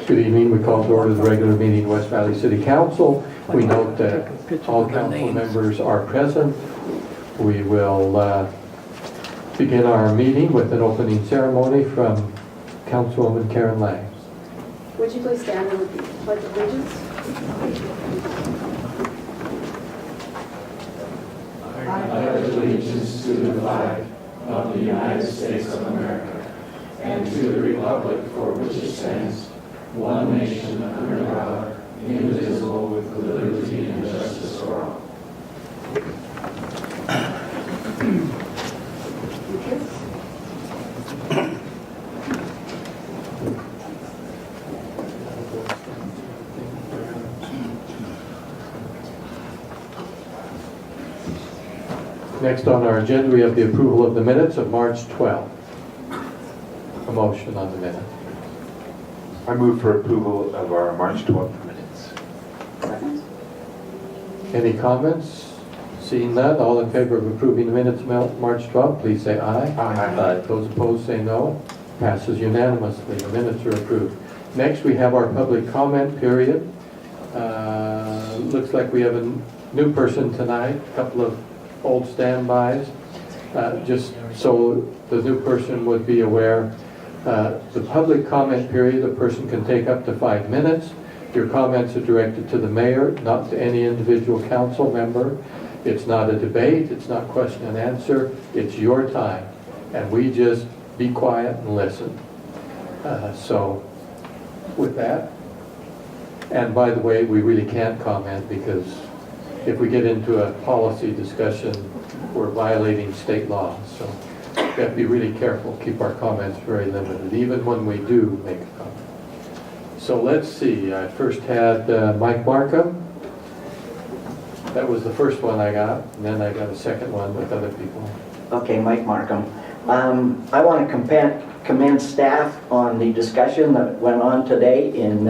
Good evening. We call to order the regular meeting of West Valley City Council. We note that all council members are present. We will begin our meeting with an opening ceremony from Councilwoman Karen Lang. Would you please stand and repeat the Pledge of Allegiance? I pledge allegiance to the flag of the United States of America and to the republic for which it stands, one nation under God, indivisible, with liberty and justice for all. Next on our agenda, we have the approval of the minutes of March 12th. A motion on the minute. I move for approval of our March 12th minutes. Second. Any comments? Seeing none, all in favor of approving the minutes of March 12th, please say aye. Aye. Those opposed say no. Passes unanimously. The minutes are approved. Next, we have our public comment period. Looks like we have a new person tonight, a couple of old standbys. Just so the new person would be aware, the public comment period, a person can take up to 5 minutes. Your comments are directed to the mayor, not to any individual council member. It's not a debate, it's not question and answer, it's your time. And we just be quiet and listen. So with that, and by the way, we really can't comment because if we get into a policy discussion, we're violating state law. So we have to be really careful, keep our comments very limited, even when we do make a comment. So let's see, I first had Mike Markham. That was the first one I got, and then I got a second one with other people. Okay, Mike Markham. I want to commend staff on the discussion that went on today in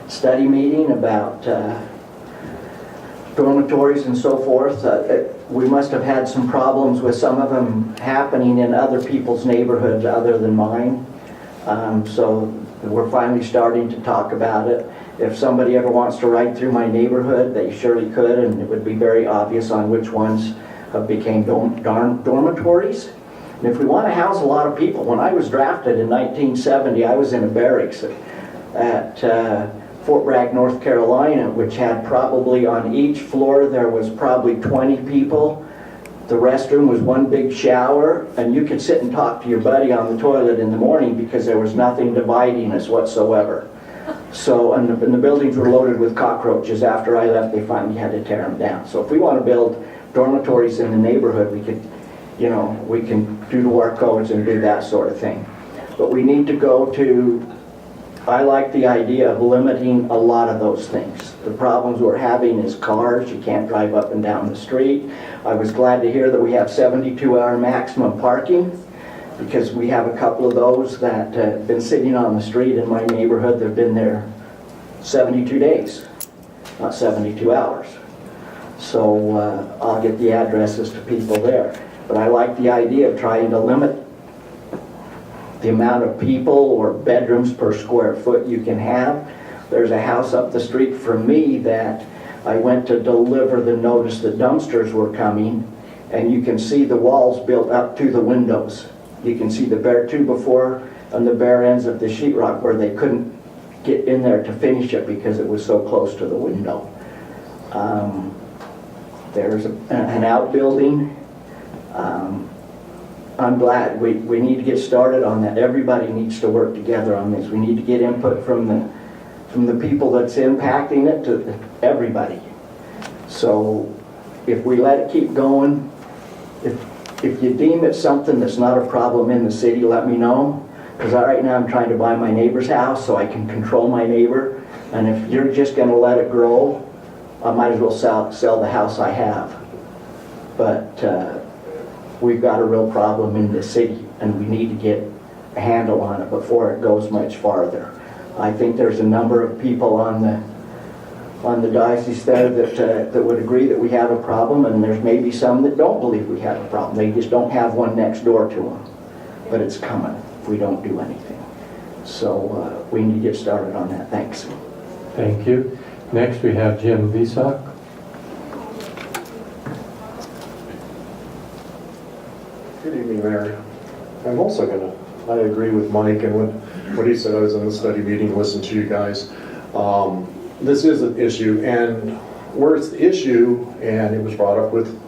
study meeting about dormitories and so forth. We must have had some problems with some of them happening in other people's neighborhoods other than mine. So we're finally starting to talk about it. If somebody ever wants to ride through my neighborhood, they surely could, and it would be very obvious on which ones have became dormitories. And if we want to house a lot of people, when I was drafted in 1970, I was in a barracks at Fort Bragg, North Carolina, which had probably on each floor there was probably 20 people. The restroom was one big shower, and you could sit and talk to your buddy on the toilet in the morning because there was nothing dividing us whatsoever. So, and the buildings were loaded with cockroaches. After I left, they finally had to tear them down. So if we want to build dormitories in the neighborhood, we could, you know, we can do our codes and do that sort of thing. But we need to go to, I like the idea of limiting a lot of those things. The problems we're having is cars. You can't drive up and down the street. I was glad to hear that we have 72-hour maximum parking, because we have a couple of those that have been sitting on the street in my neighborhood. They've been there 72 days, not 72 hours. So I'll get the addresses to people there. But I like the idea of trying to limit the amount of people or bedrooms per square foot you can have. There's a house up the street from me that I went to deliver the notice that dumpsters were coming, and you can see the walls built up to the windows. You can see the bare 2x4 on the bare ends of the sheetrock where they couldn't get in there to finish it because it was so close to the window. There's an outbuilding. I'm glad we need to get started on that. Everybody needs to work together on this. We need to get input from the people that's impacting it to everybody. So if we let it keep going, if you deem it something that's not a problem in the city, let me know. Because right now I'm trying to buy my neighbor's house so I can control my neighbor. And if you're just going to let it grow, I might as well sell the house I have. But we've got a real problem in the city, and we need to get a handle on it before it goes much farther. I think there's a number of people on the diocese there that would agree that we have a problem, and there's maybe some that don't believe we have a problem. They just don't have one next door to them. But it's coming if we don't do anything. So we need to get started on that. Thanks. Thank you. Next, we have Jim Visak. Good evening, Mayor. I'm also I agree with Mike and what he said. I was in the study meeting, listened to you guys. This is an issue, and where it's the issue, and it was brought up with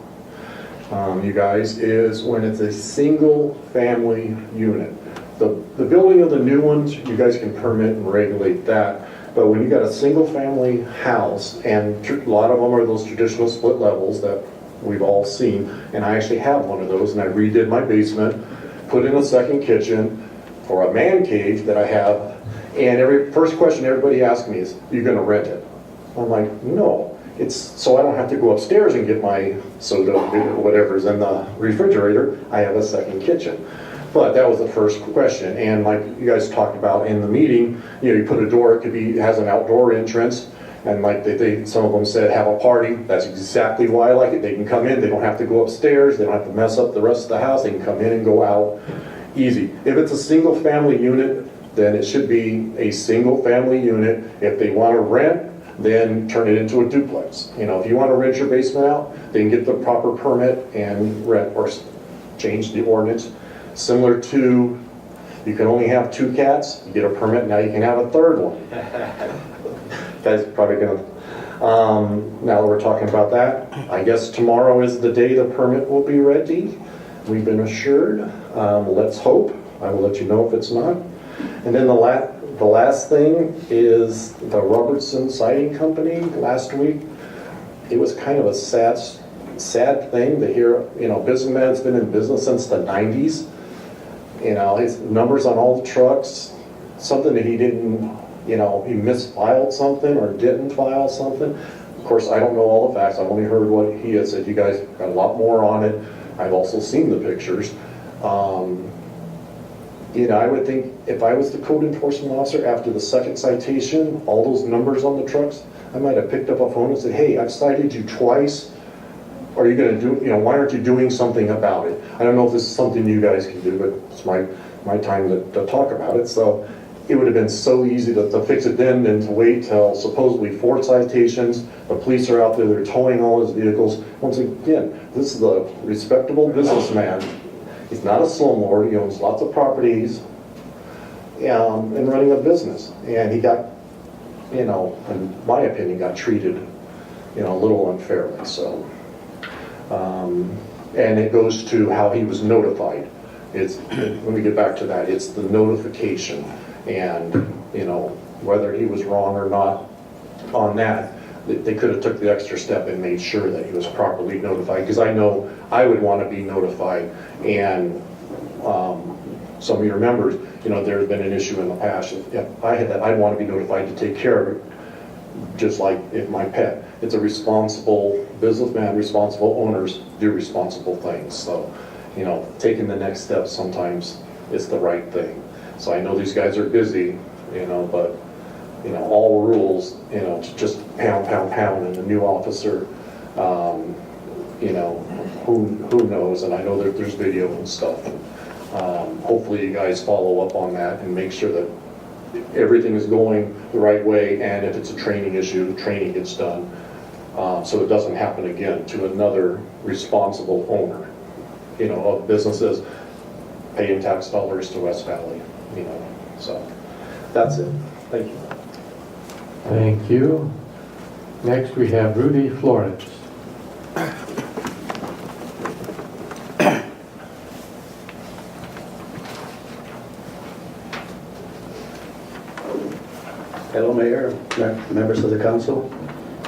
you guys, is when it's a single family unit. The building of the new ones, you guys can permit and regulate that. But when you got a single family house, and a lot of them are those traditional split levels that we've all seen, and I actually have one of those, and I redid my basement, put in a second kitchen for a man cave that I have, and first question everybody asks me is, "You gonna rent it?" I'm like, no. It's so I don't have to go upstairs and get my soda or whatever's in the refrigerator. I have a second kitchen. But that was the first question, and like you guys talked about in the meeting, you put a door, it has an outdoor entrance, and like some of them said, have a party. That's exactly why I like it. They can come in, they don't have to go upstairs, they don't have to mess up the rest of the house, they can come in and go out easy. If it's a single family unit, then it should be a single family unit. If they want to rent, then turn it into a duplex. If you want to rent your basement out, then get the proper permit and rent, or change the ordinance. Similar to, you can only have 2 cats, you get a permit, now you can have a third one. That's probably gonna, now that we're talking about that, I guess tomorrow is the day the permit will be ready. We've been assured, let's hope. I will let you know if it's not. And then the last thing is the Robertson Siding Company last week. It was kind of a sad thing to hear, businessman's been in business since the 90s. His numbers on all the trucks, something that he didn't, he misfiled something or didn't file something. Of course, I don't know all the facts. I've only heard what he had said. You guys got a lot more on it. I've also seen the pictures. I would think if I was the code enforcement officer after the second citation, all those numbers on the trucks, I might have picked up a phone and said, hey, I've cited you twice. Are you going to do, why aren't you doing something about it? I don't know if this is something you guys can do, but it's my time to talk about it. So it would have been so easy to fix it then than to wait till supposedly 4 citations. The police are out there, they're towing all his vehicles. Once again, this is a respectable businessman. He's not a slumlord, he owns lots of properties and running a business. And he got, in my opinion, got treated, a little unfairly. So. And it goes to how he was notified. Let me get back to that. It's the notification, and whether he was wrong or not on that, they could have took the extra step and made sure that he was properly notified. Because I know I would want to be notified, and some of your members, there's been an issue in the past. If I had that, I'd want to be notified to take care of it. Just like if my pet, it's a responsible businessman, responsible owners do responsible things. So, taking the next step sometimes is the right thing. So I know these guys are busy, but, all rules, to just pound, and the new officer, who knows, and I know that there's video and stuff. Hopefully you guys follow up on that and make sure that everything is going the right way, and if it's a training issue, training gets done, so it doesn't happen again to another responsible owner, of businesses paying tax dollars to West Valley, so that's it. Thank you. Thank you. Next, we have Rudy Flores. Hello, Mayor, members of the council.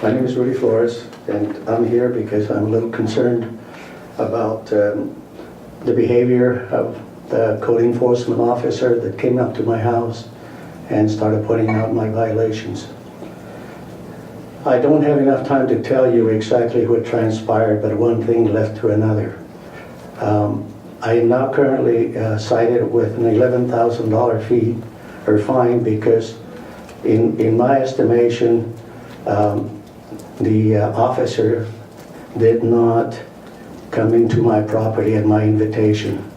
My name is Rudy Flores, and I'm here because I'm a little concerned about the behavior of the code enforcement officer that came up to my house and started pointing out my violations. I don't have enough time to tell you exactly what transpired, but one thing led to another. I am now currently cited with an $11,000 fee or fine because in my estimation, the officer did not come into my property at my invitation.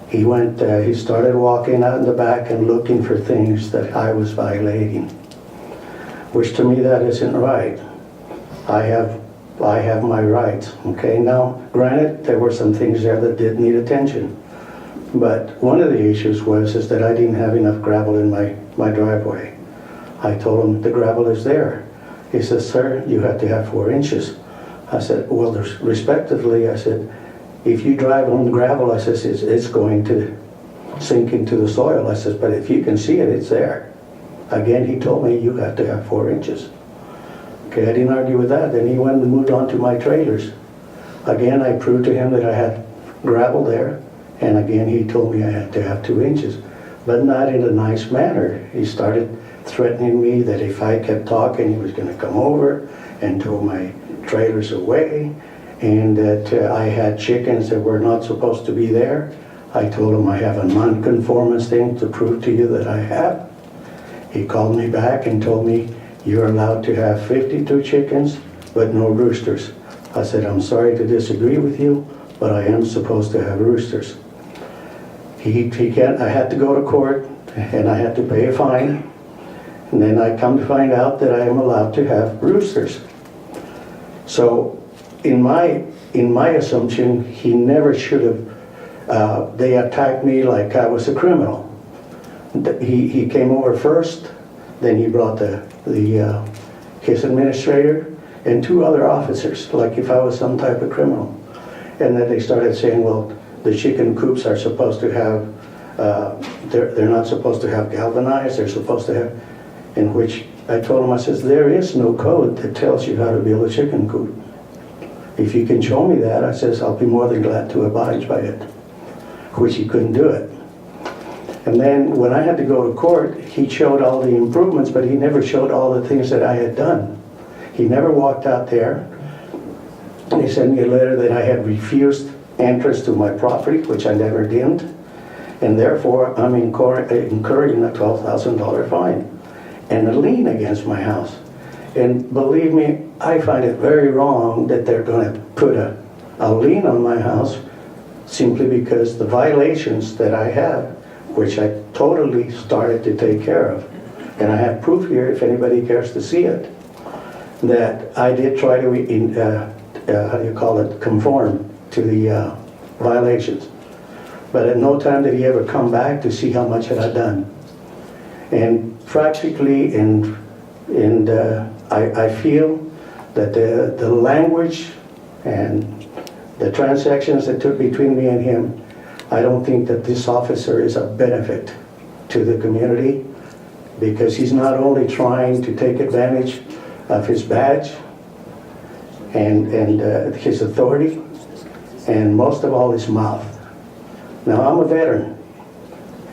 he started walking out in the back and looking for things that I was violating, which to me that isn't right. I have my rights, okay? Now, granted, there were some things there that did need attention, but one of the issues is that I didn't have enough gravel in my driveway. I told him the gravel is there. He says, sir, you have to have 4 inches. I said, well, respectively, I said, if you drive on gravel, I says, it's going to sink into the soil. I says, but if you can see it, it's there. Again, he told me you have to have 4 inches. Okay, I didn't argue with that. Then he went and moved on to my trailers. Again, I proved to him that I had gravel there. And again, he told me I had to have 2 inches, but not in a nice manner. He started threatening me that if I kept talking, he was going to come over and tow my trailers away, and that I had chickens that were not supposed to be there. I told him I have a non-conformance thing to prove to you that I have. He called me back and told me, you're allowed to have 52 chickens, but no roosters. I said, I'm sorry to disagree with you, but I am supposed to have roosters. I had to go to court, and I had to pay a fine. And then I come to find out that I am allowed to have roosters. So in my assumption, he never should have, they attacked me like I was a criminal. He came over first, then he brought his administrator and 2 other officers, like if I was some type of criminal. And then they started saying, well, the chicken coops are supposed to have, they're not supposed to have galvanized, they're supposed to have, in which I told him, I says, there is no code that tells you how to build a chicken coop. If you can show me that, I says, I'll be more than glad to abide by it, which he couldn't do it. And then when I had to go to court, he showed all the improvements, but he never showed all the things that I had done. He never walked out there. He sent me a letter that I had refused entrance to my property, which I never did, and therefore I'm incurring a $12,000 fine and a lien against my house. And believe me, I find it very wrong that they're going to put a lien on my house simply because the violations that I have, which I totally started to take care of, and I have proof here if anybody cares to see it, that I did try to conform to the violations. But at no time did he ever come back to see how much had I done. And practically, I feel that the language and the transactions that took between me and him, I don't think that this officer is a benefit to the community, because he's not only trying to take advantage of his badge and his authority, and most of all his mouth. Now, I'm a veteran,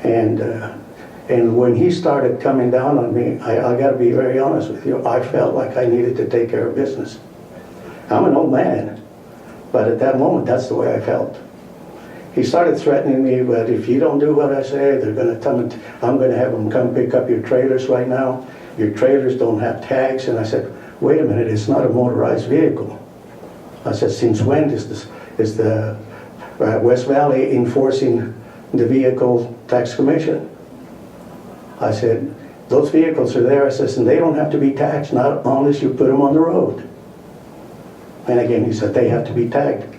and when he started coming down on me, I got to be very honest with you, I felt like I needed to take care of business. I'm an old man, but at that moment, that's the way I felt. He started threatening me, but if you don't do what I say, they're going to come and I'm going to have them come pick up your trailers right now. Your trailers don't have tags. And I said, wait a minute, it's not a motorized vehicle. I said, since when is the West Valley enforcing the vehicle tax commission? I said, those vehicles are there, I says, and they don't have to be taxed, not unless you put them on the road. And again, he said, they have to be tagged.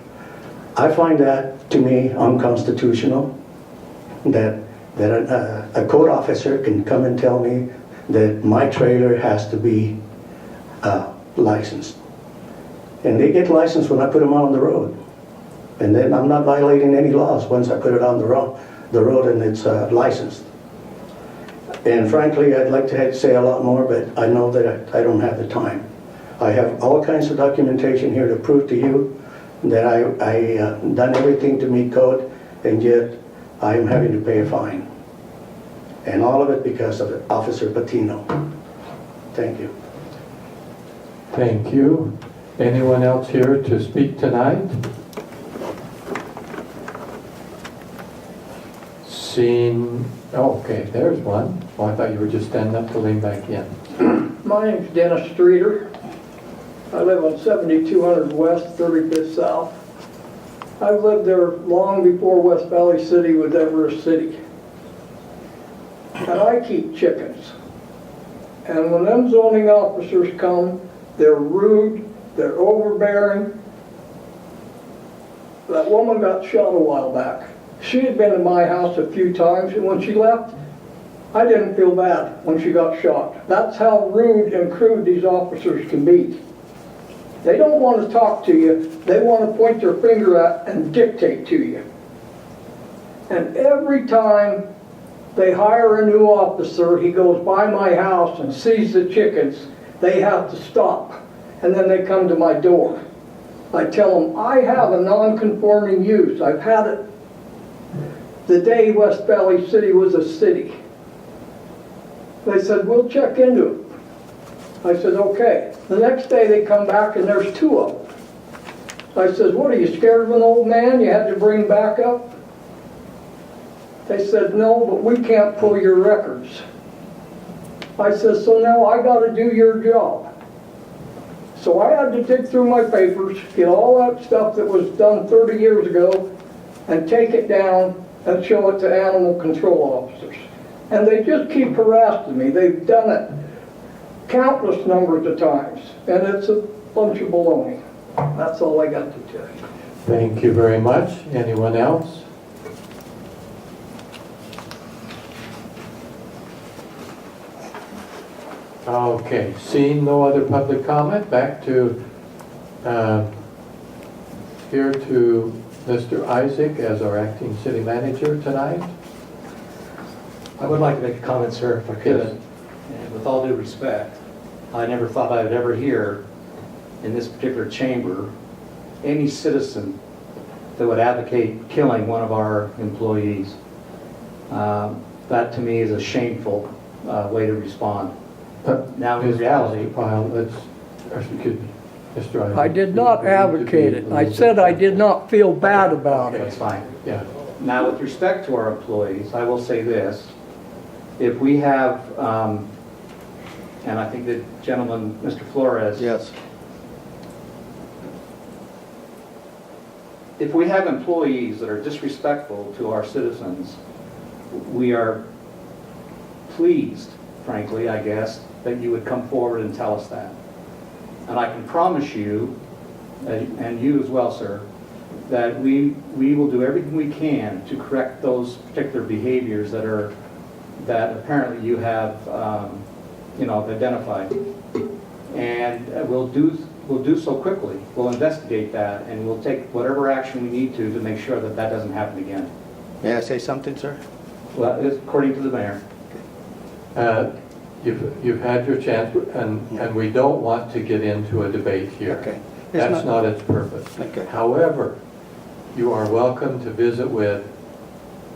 I find that, to me, unconstitutional, that a code officer can come and tell me that my trailer has to be licensed. And they get licensed when I put them on the road. And then I'm not violating any laws once I put it on the road and it's licensed. And frankly, I'd like to say a lot more, but I know that I don't have the time. I have all kinds of documentation here to prove to you that I done everything to meet code, and yet I am having to pay a fine. And all of it because of Officer Patino. Thank you. Thank you. Anyone else here to speak tonight? Okay, there's one. Oh, I thought you were just standing up to lean back in. My name's Dennis Streeter. I live on 7200 West, 35th South. I've lived there long before West Valley City was ever a city. And I keep chickens. And when them zoning officers come, they're rude, they're overbearing. That woman got shot a while back. She had been in my house a few times, and when she left, I didn't feel bad when she got shot. That's how rude and crude these officers can be. They don't want to talk to you, they want to point their finger at and dictate to you. And every time they hire a new officer, he goes by my house and sees the chickens, they have to stop. And then they come to my door. I tell them, I have a non-conforming use. I've had it the day West Valley City was a city. They said, we'll check into it. I said, okay. The next day they come back and there's 2 of them. I said, what, are you scared of an old man you had to bring back up? They said, no, but we can't pull your records. I said, so now I got to do your job. So I had to dig through my papers, get all that stuff that was done 30 years ago, and take it down and show it to animal control officers. And they just keep harassing me. They've done it countless numbers of times, and it's a bunch of baloney. That's all I got to tell you. Thank you very much. Anyone else? Okay, seeing no other public comment, back to here to Mr. Isaac as our acting city manager tonight. I would like to make a comment, sir, if I could. And with all due respect, I never thought I'd ever hear in this particular chamber any citizen that would advocate killing one of our employees. That to me is a shameful way to respond. Now in reality, Mr. Isaac. I did not advocate it. I said I did not feel bad about that's it. fine. Yeah. Now with respect to our employees, I will say this. If we have, and I think the gentleman, Mr. Flores. Yes. If we have employees that are disrespectful to our citizens, we are pleased, frankly, I guess, that you would come forward and tell us that. And I can promise you, and you as well, sir, that we will do everything we can to correct those particular behaviors that apparently you have, identified. And we'll do so quickly. We'll investigate that, and we'll take whatever action we need to make sure that that doesn't happen again. May I say something, sir? Well, according to the mayor. You've had your chance, and we don't want to get into a debate here. Okay. That's not its purpose. Okay. However, you are welcome to visit with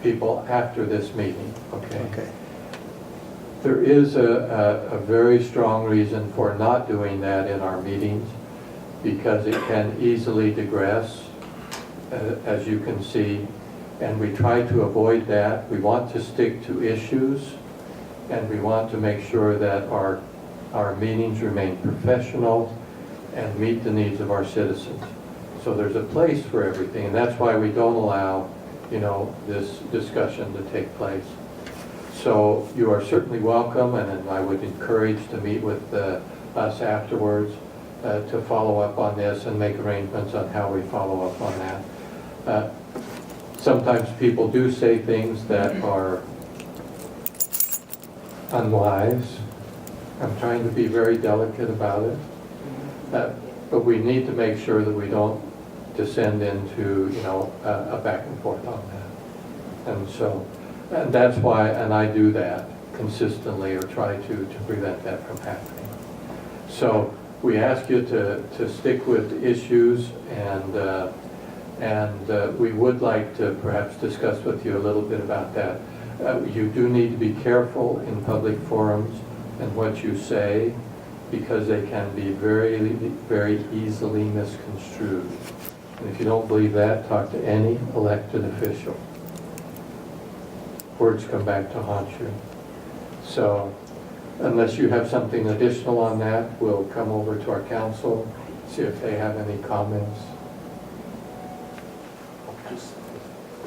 people after this meeting, okay? Okay. There is a very strong reason for not doing that in our meetings, because it can easily digress, as you can see, and we try to avoid that. We want to stick to issues, and we want to make sure that our meetings remain professional and meet the needs of our citizens. So there's a place for everything, and that's why we don't allow, this discussion to take place. So you are certainly welcome, and I would encourage to meet with us afterwards to follow up on this and make arrangements on how we follow up on that. Sometimes people do say things that are unwise. I'm trying to be very delicate about it. But we need to make sure that we don't descend into, a back and forth on that. And that's why, and I do that consistently, or try to prevent that from happening. So we ask you to stick with issues, and we would like to perhaps discuss with you a little bit about that. You do need to be careful in public forums and what you say, because they can be very, very easily misconstrued. And if you don't believe that, talk to any elected official. Words come back to haunt you. So unless you have something additional on that, we'll come over to our council, see if they have any comments.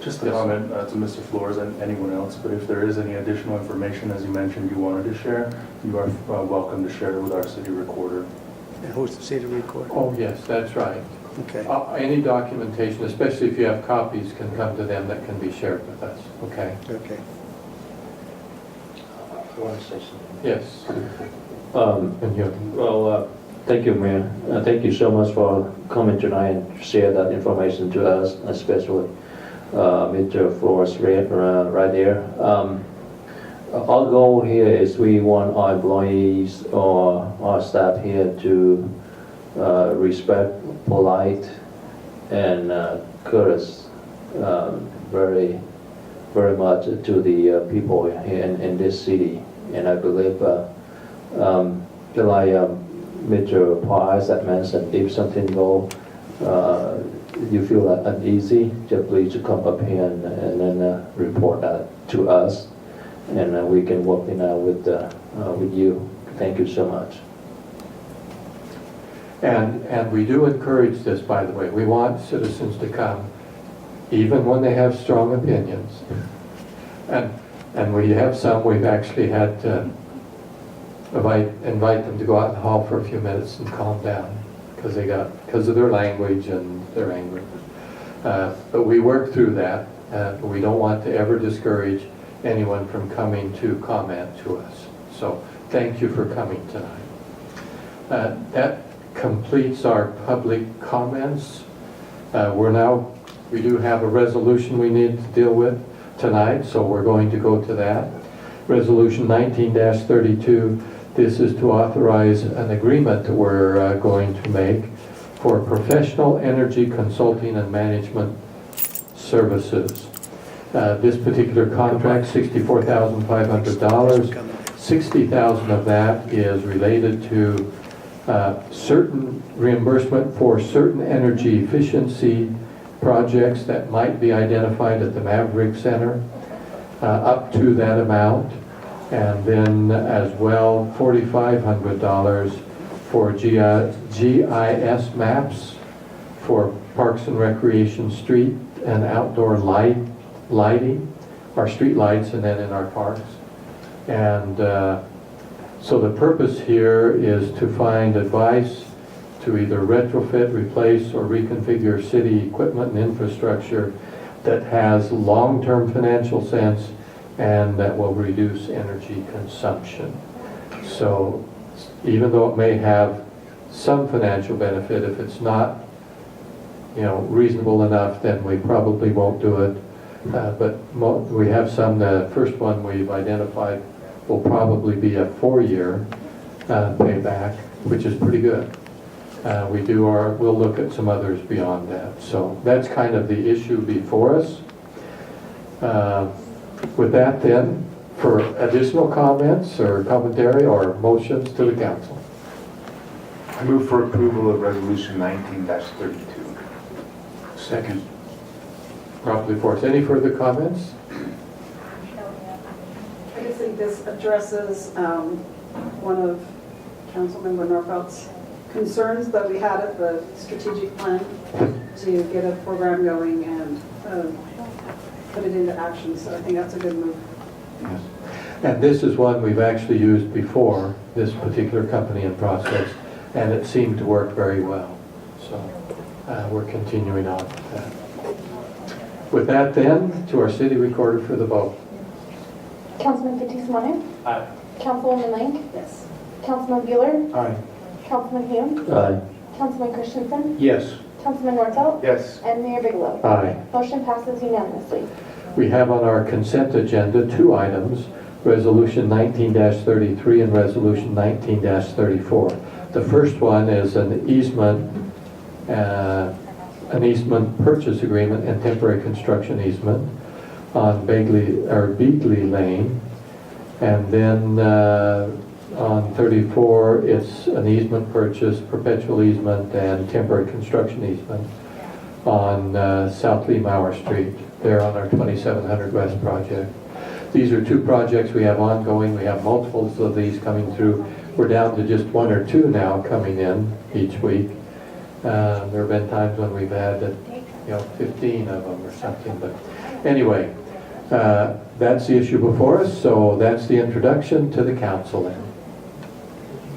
Just a Yes. comment to Mr. Flores and anyone else, but if there is any additional information, as you mentioned, you wanted to share, you are welcome to share it with our city recorder. And who's the city recorder? Oh, yes, that's right. Okay. Any documentation, especially if you have copies, can come to them that can be shared with us, okay? Okay. I want to say something. Yes. Um, And you, Well, thank you, Mayor. Thank you so much for coming tonight and share that information to us, especially Mr. Flores right there. Our goal here is we want our employees or our staff here to respect, polite, and courteous very, very much to the people here in this city. And I believe like Mr. Pies that mentioned, if something go, you feel uneasy, just please come up here and then report that to us, and we can work it out with you. Thank you so much. and we do encourage this, by the way. We want citizens to come, even when they have strong opinions. And we have some, we've actually had to invite them to go out in the hall for a few minutes and calm down, because of their language and they're angry. But we work through that. But we don't want to ever discourage anyone from coming to comment to us. So thank you for coming tonight. That completes our public comments. We do have a resolution we need to deal with tonight, so we're going to go to that. Resolution 19-32, this is to authorize an agreement that we're going to make for professional energy consulting and management services. This particular contract, $64,500. $60,000 of that is related to certain reimbursement for certain energy efficiency projects that might be identified at the Maverick Center, up to that amount. And then as well, $4,500 for GIS maps for Parks and Recreation street and outdoor lighting, our street lights, and then in our parks. And so the purpose here is to find advice to either retrofit, replace, or reconfigure city equipment and infrastructure that has long-term financial sense and that will reduce energy consumption. So even though it may have some financial benefit, if it's not, reasonable enough, then we probably won't do it. But we have some. The first one we've identified will probably be a 4-year payback, which is pretty good. We'll look at some others beyond that. So that's kind of the issue before us. With that then, for additional comments or commentary or motions to the council. I move for approval of Resolution 19-32. Second. Properly for us. Any further comments? I just think this addresses one of Councilmember Norfeld's concerns that we had at the strategic plan to get a program going and put it into action. So I think that's a good move. Yes. And this is one we've actually used before, this particular company and process, and it seemed to work very well. So we're continuing on with that. With that then, to our city recorder for the vote. Councilman Fitzie Umanu. Aye. Councilwoman Link. Yes. Councilman Bueller. Aye. Councilman Hume. Aye. Councilman Christensen. Yes. Councilman Norfelt. Yes. And Mayor Bigelow. Aye. Motion passes unanimously. We have on our consent agenda 2 items, Resolution 19-33 and Resolution 19-34. The first one is an easement purchase agreement and temporary construction easement on Beagley Lane. And then on 34, it's an easement purchase, perpetual easement, and temporary construction easement on South Lee Mauer Street, there on our 2700 West project. These are 2 projects we have ongoing. We have multiples of these coming through. We're down to just 1 or 2 now coming in each week. There have been times when we've had 15 of them or something, but anyway, that's the issue before us, so that's the introduction to the council then.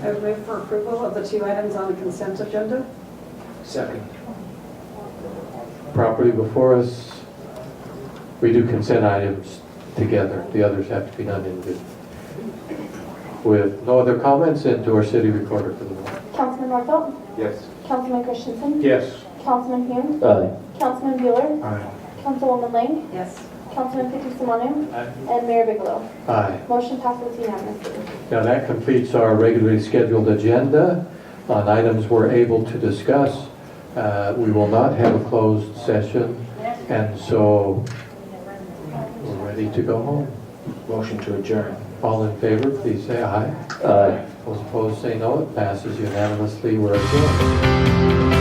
I would move for approval of the 2 items on the consent agenda. Second. Properly before us, we do consent items together, the others have to be done individually. With no other comments, into our city recorder for the moment. Councilman Nordfeld, Yes. Councilman Christensen, Yes. Councilman Hume, Aye. Councilman Bueller, Aye. Councilwoman Lang, Yes. Councilman Fitzie Umanu, Aye. and Mayor Bigelow. Aye. Motion passes unanimously. Now that completes our regularly scheduled agenda on items we're able to discuss. We will not have a closed session, and so we're ready to go home. Motion to adjourn. All in favor, please say aye. Aye. Those opposed say no. It passes unanimously. We're adjourned.